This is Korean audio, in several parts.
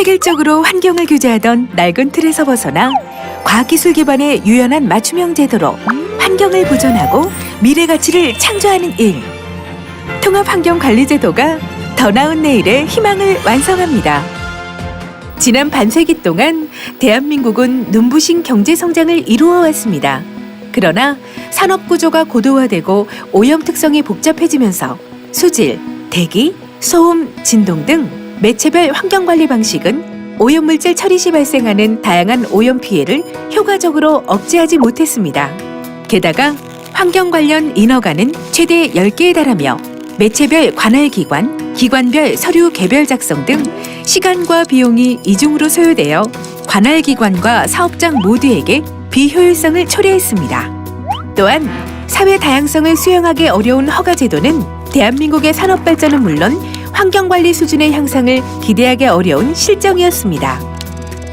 획일적으로 환경을 규제하던 낡은 틀에서 벗어나 과학기술 기반의 유연한 맞춤형 제도로 환경을 보존하고 미래 가치를 창조하는 일. 통합환경관리제도가 더 나은 내일의 희망을 완성합니다. 지난 반세기 동안 대한민국은 눈부신 경제 성장을 이루어왔습니다. 그러나 산업 구조가 고도화되고 오염 특성이 복잡해지면서 수질, 대기, 소음, 진동 등 매체별 환경관리 방식은 오염물질 처리 시 발생하는 다양한 오염 피해를 효과적으로 억제하지 못했습니다. 게다가 환경 관련 인허가는 최대 10개에 달하며 매체별 관할기관, 기관별 서류 개별 작성 등 시간과 비용이 이중으로 소요되어 관할기관과 사업장 모두에게 비효율성을 초래했습니다. 또한 사회 다양성을 수용하기 어려운 허가제도는 대한민국의 산업 발전은 물론 환경관리 수준의 향상을 기대하기 어려운 실정이었습니다.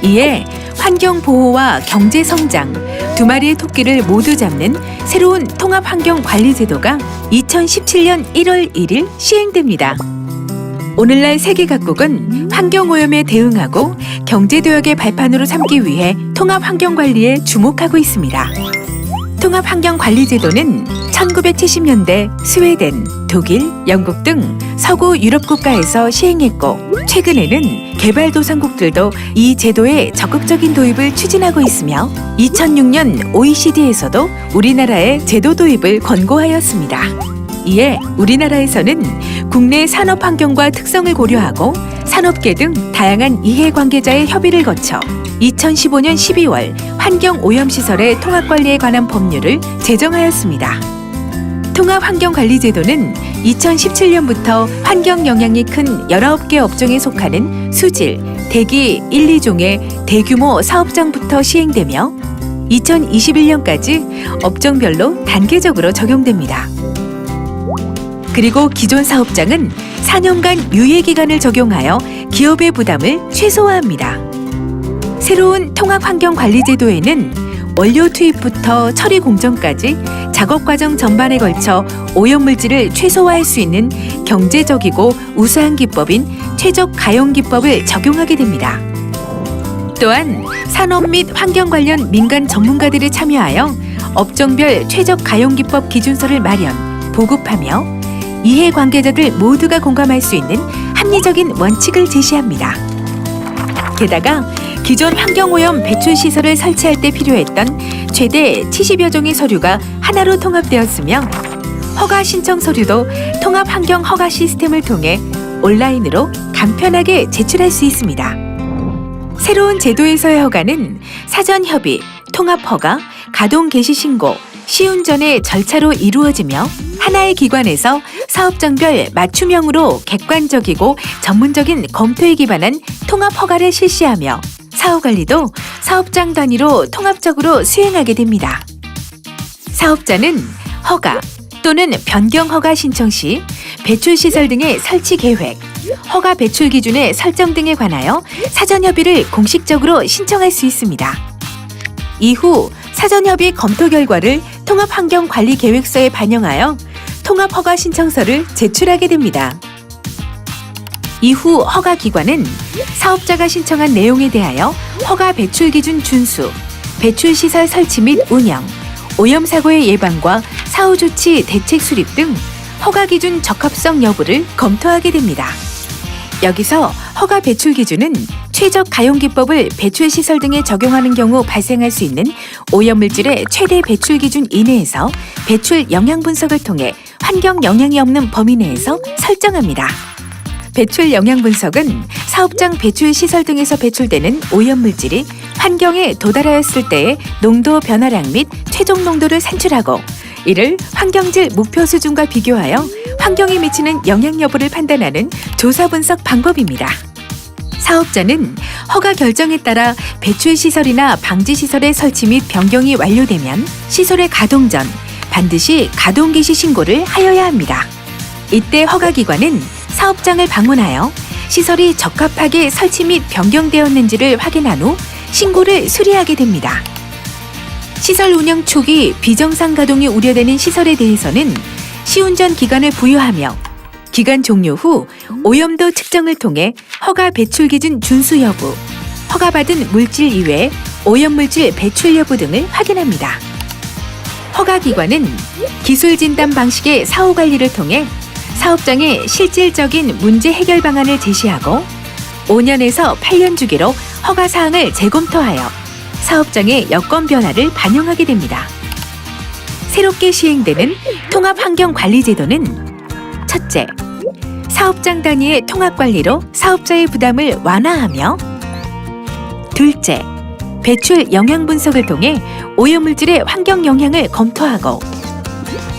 이에 환경보호와 경제성장 두 마리의 토끼를 모두 잡는 새로운 통합환경관리제도가 2017년 1월 1일 시행됩니다. 오늘날 세계 각국은 환경오염에 대응하고 경제도약의 발판으로 삼기 위해 통합환경관리에 주목하고 있습니다. 통합환경관리제도는 1970년대 스웨덴, 독일, 영국 등 서구 유럽 국가에서 시행했고 최근에는 개발도상국들도 이 제도의 적극적인 도입을 추진하고 있으며 2006년 OECD에서도 우리나라의 제도 도입을 권고하였습니다. 이에 우리나라에서는 국내 산업 환경과 특성을 고려하고 산업계 등 다양한 이해관계자의 협의를 거쳐 2015년 12월 환경오염시설의 통합관리에 관한 법률을 제정하였습니다. 통합환경관리제도는 2017년부터 환경 영향이 큰 19개 업종에 속하는 수질, 대기 1, 2종의 대규모 사업장부터 시행되며 2021년까지 업종별로 단계적으로 적용됩니다. 그리고 기존 사업장은 4년간 유예기간을 적용하여 기업의 부담을 최소화합니다. 새로운 통합환경관리제도에는 원료 투입부터 처리 공정까지 작업 과정 전반에 걸쳐 오염물질을 최소화할 수 있는 경제적이고 우수한 기법인 최적 가용 기법을 적용하게 됩니다. 또한 산업 및 환경 관련 민간 전문가들이 참여하여 업종별 최적 가용 기법 기준서를 마련, 보급하며 이해관계자들 모두가 공감할 수 있는 합리적인 원칙을 제시합니다. 게다가 기존 환경오염 배출시설을 설치할 때 필요했던 최대 70여 종의 서류가 하나로 통합되었으며 허가 신청 서류도 통합환경 허가 시스템을 통해 온라인으로 간편하게 제출할 수 있습니다. 새로운 제도에서의 허가는 사전 협의, 통합 허가, 가동 개시 신고, 시운전의 절차로 이루어지며 하나의 기관에서 사업장별 맞춤형으로 객관적이고 전문적인 검토에 기반한 통합 허가를 실시하며 사후관리도 사업장 단위로 통합적으로 수행하게 됩니다. 사업자는 허가 또는 변경 허가 신청 시 배출시설 등의 설치 계획, 허가 배출 기준의 설정 등에 관하여 사전 협의를 공식적으로 신청할 수 있습니다. 이후 사전 협의 검토 결과를 통합환경관리계획서에 반영하여 통합허가 신청서를 제출하게 됩니다. 이후 허가기관은 사업자가 신청한 내용에 대하여 허가 배출 기준 준수, 배출시설 설치 및 운영, 오염사고의 예방과 사후조치 대책 수립 등 허가 기준 적합성 여부를 검토하게 됩니다. 여기서 허가 배출 기준은 최적 가용기법을 배출시설 등에 적용하는 경우 발생할 수 있는 오염물질의 최대 배출 기준 이내에서 배출 영향 분석을 통해 환경 영향이 없는 범위 내에서 설정합니다. 배출 영향 분석은 사업장 배출시설 등에서 배출되는 오염물질이 환경에 도달하였을 때의 농도 변화량 및 최종 농도를 산출하고 이를 환경질 목표 수준과 비교하여 환경에 미치는 영향 여부를 판단하는 조사 분석 방법입니다. 사업자는 허가 결정에 따라 배출시설이나 방지시설의 설치 및 변경이 완료되면 시설의 가동 전 반드시 가동 개시 신고를 하여야 합니다. 이때 허가기관은 사업장을 방문하여 시설이 적합하게 설치 및 변경되었는지를 확인한 후 신고를 수리하게 됩니다. 시설 운영 초기 비정상 가동이 우려되는 시설에 대해서는 시운전 기간을 부여하며 기간 종료 후 오염도 측정을 통해 허가 배출 기준 준수 여부, 허가받은 물질 이외 오염물질 배출 여부 등을 확인합니다. 허가기관은 기술진단 방식의 사후관리를 통해 사업장의 실질적인 문제 해결 방안을 제시하고 5년에서 8년 주기로 허가사항을 재검토하여 사업장의 여건 변화를 반영하게 됩니다. 새롭게 시행되는 통합환경관리제도는 첫째, 사업장 단위의 통합관리로 사업자의 부담을 완화하며 둘째, 배출 영향 분석을 통해 오염물질의 환경 영향을 검토하고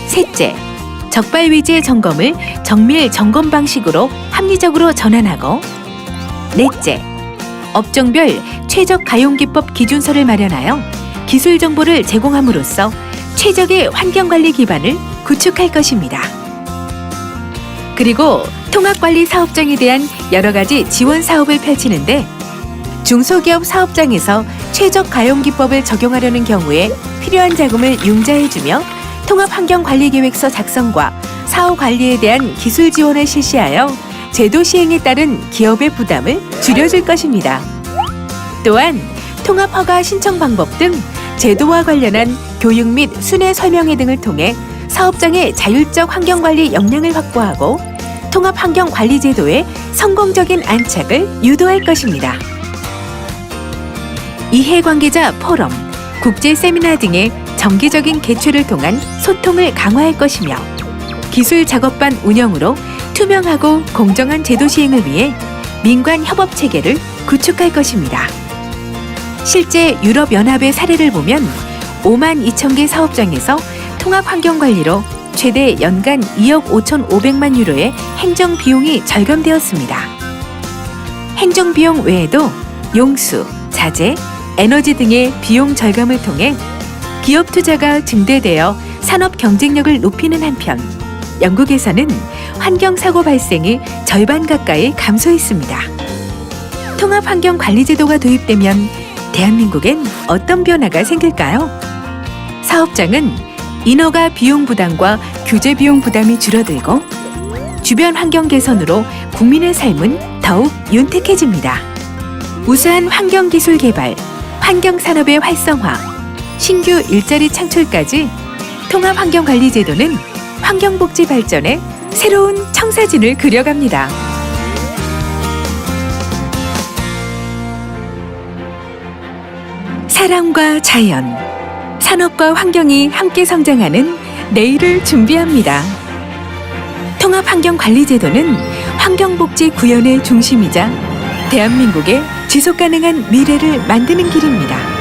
셋째, 적발위지의 점검을 정밀 점검 방식으로 합리적으로 전환하고 넷째, 업종별 최적 가용기법 기준서를 마련하여 기술 정보를 제공함으로써 최적의 환경관리 기반을 구축할 것입니다. 그리고 통합관리 사업장에 대한 여러 가지 지원 사업을 펼치는데 중소기업 사업장에서 최적 가용기법을 적용하려는 경우에 필요한 자금을 융자해주며 통합환경관리계획서 작성과 사후 관리에 대한 기술 지원을 실시하여 제도 시행에 따른 기업의 부담을 줄여줄 것입니다. 또한 통합허가 신청 방법 등 제도와 관련한 교육 및 순회 설명회 등을 통해 사업장의 자율적 환경관리 역량을 확보하고 통합환경관리제도의 성공적인 안착을 유도할 것입니다. 이해관계자 포럼, 국제 세미나 등의 정기적인 개최를 통한 소통을 강화할 것이며 기술 작업반 운영으로 투명하고 공정한 제도 시행을 위해 민관 협업 체계를 구축할 것입니다. 실제 유럽연합의 사례를 보면 5만 2천 개 사업장에서 통합환경관리로 최대 연간 2억 5,500만 유로의 행정비용이 절감되었습니다. 행정비용 외에도 용수, 자재, 에너지 등의 비용 절감을 통해 기업 투자가 증대되어 산업 경쟁력을 높이는 한편 영국에서는 환경사고 발생이 절반 가까이 감소했습니다. 통합환경관리제도가 도입되면 대한민국엔 어떤 변화가 생길까요? 사업장은 인허가 비용 부담과 규제 비용 부담이 줄어들고 주변 환경 개선으로 국민의 삶은 더욱 윤택해집니다. 우수한 환경기술 개발, 환경산업의 활성화, 신규 일자리 창출까지 통합환경관리제도는 환경복지 발전에 새로운 청사진을 그려갑니다. 사람과 자연, 산업과 환경이 함께 성장하는 내일을 준비합니다. 통합환경관리제도는 환경복지 구현의 중심이자 대한민국의 지속가능한 미래를 만드는 길입니다.